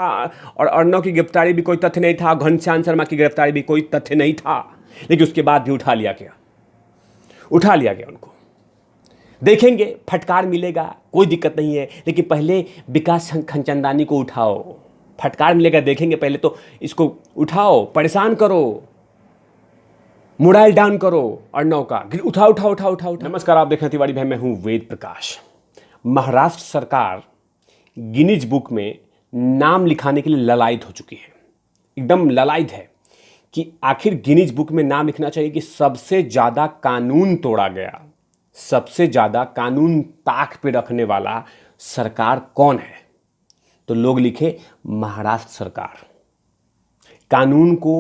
हाँ, और अर्णव की गिरफ्तारी भी कोई तथ्य नहीं था, घनश्याम शर्मा की गिरफ्तारी भी कोई तथ्य नहीं था, लेकिन उसके बाद भी उठा लिया गया उनको। देखेंगे, फटकार मिलेगा, कोई दिक्कत नहीं है, लेकिन पहले विकास खनचंदानी को उठाओ। फटकार मिलेगा, देखेंगे, पहले तो इसको उठाओ, परेशान करो, मोराइल डाउन करो अर्णव का, उठाओ उठाओ उठाओ उठाओ। नमस्कार, आप देख रहे हैं तिवारी भाई, मैं हूं वेद प्रकाश। महाराष्ट्र सरकार गिनीज बुक में नाम लिखाने के लिए ललायत हो चुकी है, एकदम ललायत है कि आखिर गिनीज बुक में नाम लिखना चाहिए कि सबसे ज्यादा कानून तोड़ा गया, सबसे ज्यादा कानून ताक पे रखने वाला सरकार कौन है। तो लोग लिखे महाराष्ट्र सरकार, कानून को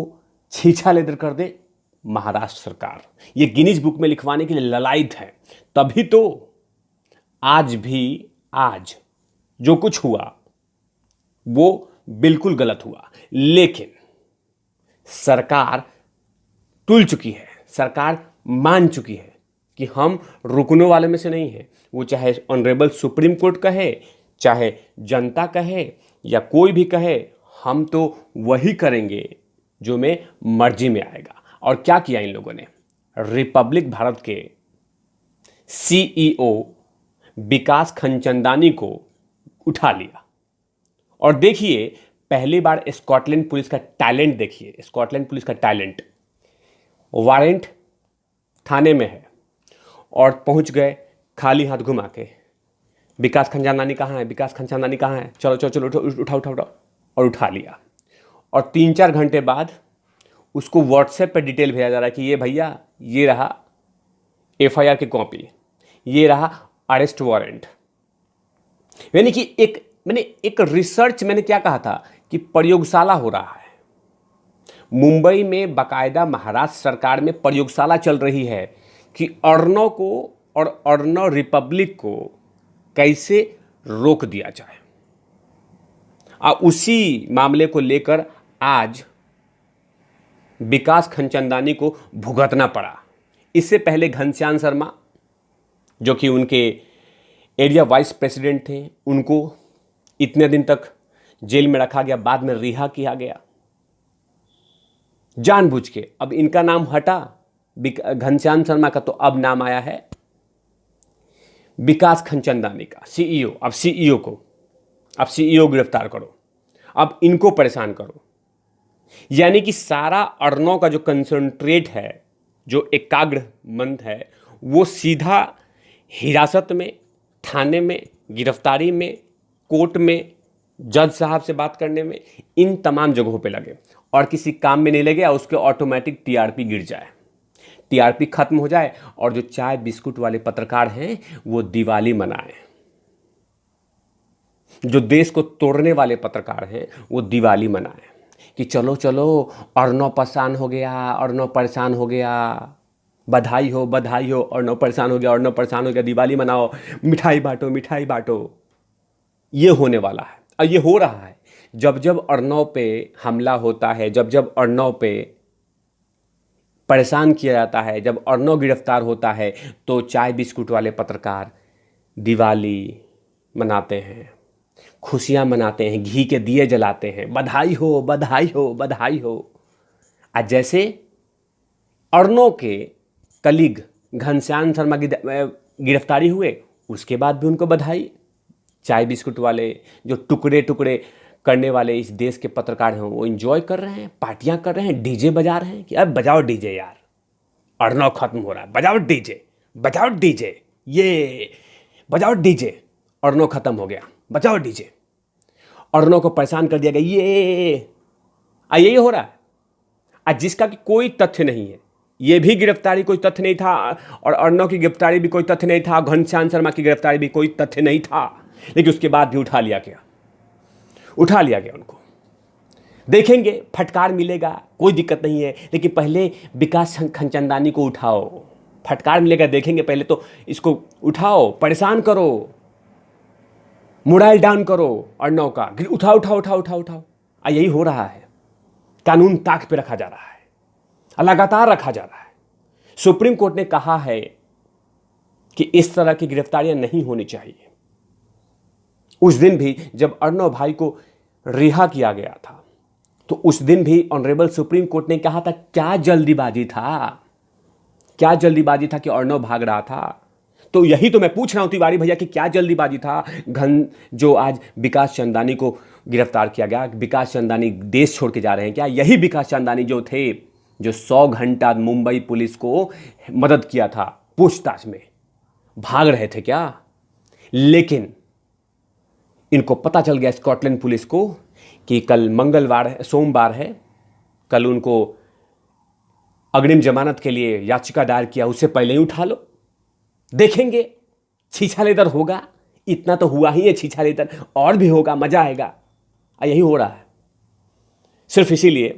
छीछा लेदर कर दे महाराष्ट्र सरकार। ये गिनीज बुक में लिखवाने के लिए ललायत है। तभी तो आज जो कुछ हुआ वो बिल्कुल गलत हुआ, लेकिन सरकार तुल चुकी है, सरकार मान चुकी है कि हम रुकने वाले में से नहीं है। वो चाहे ऑनरेबल सुप्रीम कोर्ट कहे, चाहे जनता कहे, या कोई भी कहे, हम तो वही करेंगे जो में मर्जी में आएगा। और क्या किया इन लोगों ने, रिपब्लिक भारत के सीईओ विकास खनचंदानी को उठा लिया। और देखिए, पहली बार स्कॉटलैंड पुलिस का टैलेंट देखिए, स्कॉटलैंड पुलिस का टैलेंट। वारंट थाने में है और पहुंच गए खाली हाथ घुमा के, विकास खनचंदानी कहाँ है, विकास खनचंदानी कहाँ है, चलो चलो चलो उठा उठा उठा, और उठा लिया। और 3-4 घंटे बाद उसको व्हाट्सएप पे डिटेल भेजा जा रहा है कि ये भैया, ये रहा एफआईआर की कॉपी, ये रहा अरेस्ट वारंट। यानी कि एक रिसर्च, मैंने क्या कहा था कि प्रयोगशाला हो रहा है मुंबई में, बाकायदा महाराष्ट्र सरकार में प्रयोगशाला चल रही है कि अर्णव को और अर्णव रिपब्लिक को कैसे रोक दिया जाए। उसी मामले को लेकर आज विकास खनचंदानी को भुगतना पड़ा। इससे पहले घनश्याम शर्मा, जो कि उनके एरिया वाइस प्रेसिडेंट थे, उनको इतने दिन तक जेल में रखा गया, बाद में रिहा किया गया जानबूझ के। अब इनका नाम हटा घनश्याम शर्मा का, तो अब नाम आया है विकास खनचंदानी का, सीईओ। अब सीईओ गिरफ्तार करो, अब इनको परेशान करो। यानी कि सारा अर्णव का जो कंसंट्रेट है, जो एकाग्र मन है, वो सीधा हिरासत में, थाने में, गिरफ्तारी में, कोर्ट में, जज साहब से बात करने में, इन तमाम जगहों पे लगे और किसी काम में नहीं लगे। और उसके ऑटोमेटिक टीआरपी गिर जाए, टीआरपी खत्म हो जाए, और जो चाय बिस्कुट वाले पत्रकार हैं वो दिवाली मनाएं, जो देश को तोड़ने वाले पत्रकार हैं वो दिवाली मनाएं कि चलो चलो अर्णव परेशान हो गया, अर्णव परेशान हो गया, बधाई हो अर्णव परेशान हो गया, अर्णव परेशान हो गया, दिवाली मनाओ, मिठाई बांटो। ये होने वाला है और ये हो रहा है। जब जब अर्णव पे हमला होता है, जब जब अर्णव पे परेशान किया जाता है, जब अर्णव गिरफ्तार होता है, तो चाय बिस्कुट वाले पत्रकार दिवाली मनाते हैं, खुशियां मनाते हैं, घी के दिए जलाते हैं, बधाई हो। आज जैसे अर्णव के कलीग घनश्याम शर्मा की गिरफ्तारी हुए, उसके बाद भी उनको बधाई। चाय बिस्कुट वाले, जो टुकड़े करने वाले इस देश के पत्रकार हैं, वो एंजॉय कर रहे हैं, पार्टियां कर रहे हैं, डीजे बजा रहे हैं कि अब बजाओ डीजे यार, अर्णव खत्म हो रहा है, बजाओ डीजे, ये बजाओ डीजे, अर्णव खत्म हो गया, बजाओ डीजे। अर्णव को परेशान कर दिया गया, यही हो रहा है। आज जिसका कि कोई तथ्य नहीं है, ये भी गिरफ्तारी कोई तथ्य नहीं था, और अर्णव की गिरफ्तारी भी कोई तथ्य नहीं था, घनश्याम शर्मा की गिरफ्तारी भी कोई तथ्य नहीं था, लेकिन उसके बाद भी उठा लिया गया उनको। देखेंगे, फटकार मिलेगा, कोई दिक्कत नहीं है, लेकिन पहले विकास खनचंदानी को उठाओ। फटकार मिलेगा, देखेंगे, पहले तो इसको उठाओ, परेशान करो, मोराइल डाउन करो अर्णव का, उठाओ। यही हो रहा है। कानून ताक पे रखा जा रहा है, लगातार रखा जा रहा है। सुप्रीम कोर्ट ने कहा है कि इस तरह की गिरफ्तारियां नहीं होनी चाहिए। उस दिन भी जब अर्णव भाई को रिहा किया गया था। तो उस दिन भी ऑनरेबल सुप्रीम कोर्ट ने कहा था क्या जल्दीबाजी था, क्या जल्दीबाजी था कि अर्णव भाग रहा था। तो यही तो मैं पूछ रहा हूं तिवारी भैया कि क्या जल्दीबाजी था। घन जो आज विकास चंदानी को गिरफ्तार किया गया, विकास चंदानी देश छोड़ के जा रहे हैं क्या? यही विकास चंदानी जो थे जो 100 घंटा मुंबई पुलिस को मदद किया था पूछताछ में, भाग रहे थे क्या? लेकिन इनको पता चल गया स्कॉटलैंड पुलिस को कि कल मंगलवार है, सोमवार है, कल उनको अग्रिम जमानत के लिए याचिका दायर किया, उससे पहले ही उठा लो, देखेंगे छीछा लेदर होगा। इतना तो हुआ ही है छीछा लेदर, और भी होगा, मजा आएगा। यही हो रहा है सिर्फ इसीलिए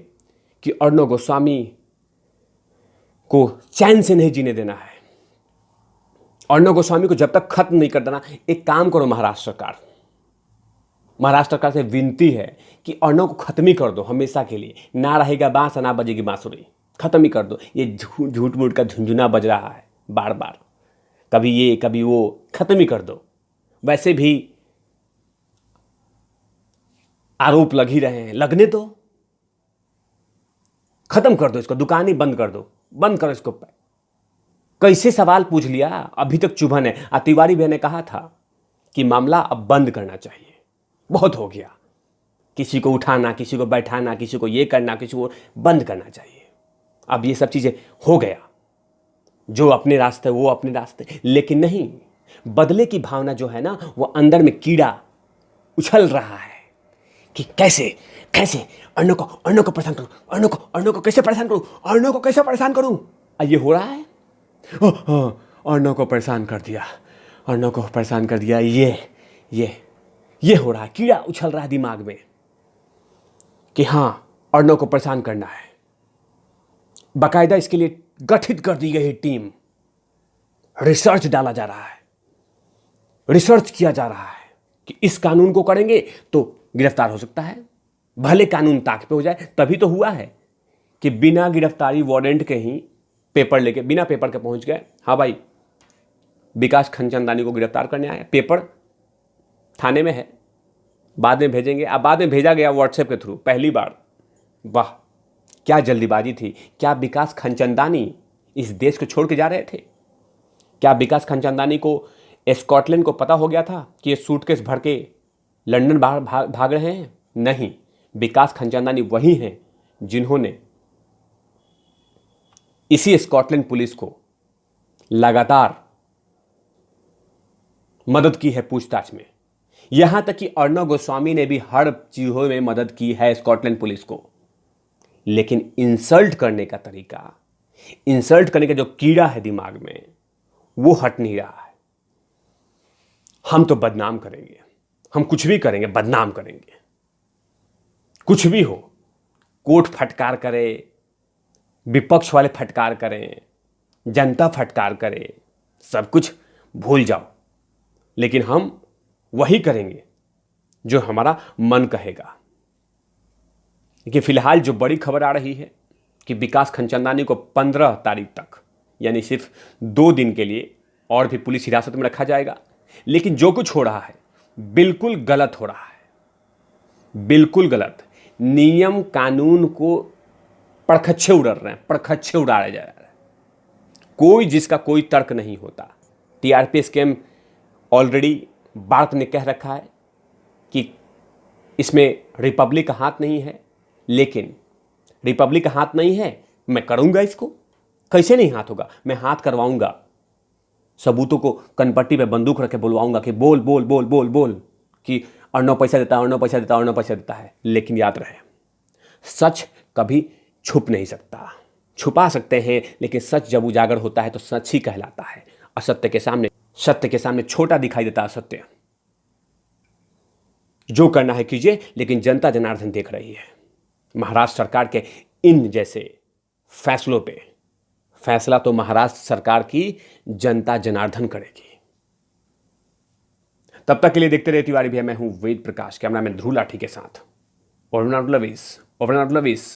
कि अर्णव गोस्वामी को चैन से नहीं जीने देना है। अर्णव गोस्वामी को जब तक खत्म नहीं कर देना, एक काम करो महाराष्ट्र सरकार, महाराष्ट्र सरकार से विनती है कि अर्णव को खत्म ही कर दो हमेशा के लिए। ना रहेगा बांस ना बजेगी बांसुरी, खत्म ही कर दो। ये झूठ मूठ का झुंझुना बज रहा है बार बार, कभी ये कभी वो, खत्म ही कर दो। वैसे भी आरोप लग ही रहे हैं, लगने दो, खत्म कर दो इसको, दुकान ही बंद कर दो, बंद करो इसको। कैसे सवाल पूछ लिया, अभी तक चुभन है। तिवारी भैया ने कहा था कि मामला अब बंद करना चाहिए, बहुत हो गया, किसी को उठाना, किसी को बैठाना, किसी को ये करना, किसी को बंद करना चाहिए। अब ये सब चीजें हो गया, जो अपने रास्ते वो अपने रास्ते। लेकिन नहीं, बदले की भावना जो है ना, वो अंदर में कीड़ा उछल रहा है कि कैसे कैसे अर्णव को परेशान करूं, अर्णव को कैसे परेशान करूं, अर्णव को कैसे परेशान करूं। ये हो रहा है, अर्णव को परेशान कर दिया, अर्णव को परेशान कर दिया। ये हो रहा है, कीड़ा उछल रहा है दिमाग में कि हां अर्णव को परेशान करना है। बाकायदा इसके लिए गठित कर दी गई टीम, रिसर्च डाला जा रहा है, रिसर्च किया जा रहा है कि इस कानून को करेंगे तो गिरफ्तार हो सकता है, भले कानून ताक पे हो जाए। तभी तो हुआ है कि बिना गिरफ्तारी वारंट के ही पेपर लेके, बिना पेपर के पहुंच गए। हाँ भाई, विकास खनचंदानी को गिरफ्तार करने आए, पेपर थाने में है, बाद में भेजेंगे। अब बाद में भेजा गया व्हाट्सएप के थ्रू, पहली बार। वाह, क्या जल्दीबाजी थी। क्या विकास खनचंदानी इस देश को छोड़ के जा रहे थे? क्या विकास खनचंदानी को स्कॉटलैंड को पता हो गया था कि ये सूटकेस भर के लंदन बाहर भाग रहे हैं? नहीं, विकास खनचंदानी वही हैं जिन्होंने इसी स्कॉटलैंड पुलिस को लगातार मदद की है पूछताछ में। यहां तक कि अर्णव गोस्वामी ने भी हर चीजों में मदद की है स्कॉटलैंड पुलिस को। लेकिन इंसल्ट करने का तरीका, इंसल्ट करने का जो कीड़ा है दिमाग में, वो हट नहीं रहा है। हम तो बदनाम करेंगे, हम कुछ भी करेंगे, बदनाम करेंगे, कुछ भी हो। कोर्ट फटकार करे, विपक्ष वाले फटकार करें, जनता फटकार करे, सब कुछ भूल जाओ। लेकिन हम वही करेंगे जो हमारा मन कहेगा। कि फिलहाल जो बड़ी खबर आ रही है कि विकास खनचंदानी को 15 तारीख तक, यानी सिर्फ 2 दिन के लिए और भी पुलिस हिरासत में रखा जाएगा। लेकिन जो कुछ हो रहा है बिल्कुल गलत हो रहा है, बिल्कुल गलत। नियम कानून को पड़खच्छे उड़ा रहे हैं, पड़खच्छे उड़ाया जा रहा है। कोई जिसका कोई तर्क नहीं होता। टीआरपी स्कैम ऑलरेडी भारत ने कह रखा है कि इसमें रिपब्लिक का हाथ नहीं है। लेकिन रिपब्लिक का हाथ नहीं है, मैं करूंगा इसको, कैसे नहीं हाथ होगा? मैं हाथ करवाऊंगा, सबूतों को कनपट्टी पे बंदूक रख के बुलवाऊंगा कि बोल बोल बोल बोल बोल कि अर्णव पैसा देता है, अर्णव पैसा देता है, अर्णव पैसा देता है। लेकिन याद रहे, सच कभी छुप नहीं सकता। छुपा सकते हैं, लेकिन सच जब उजागर होता है तो सच ही कहलाता है। असत्य के सामने, सत्य के सामने छोटा दिखाई देता असत्य। जो करना है कीजिए, लेकिन जनता जनार्दन देख रही है। महाराष्ट्र सरकार के इन जैसे फैसलों पे फैसला तो महाराष्ट्र सरकार की जनता जनार्दन करेगी। तब तक के लिए देखते रहे तिवारी भैया। मैं हूं वेद प्रकाश, कैमरामैन ध्रुव लाठी के साथ। Over and out, love is.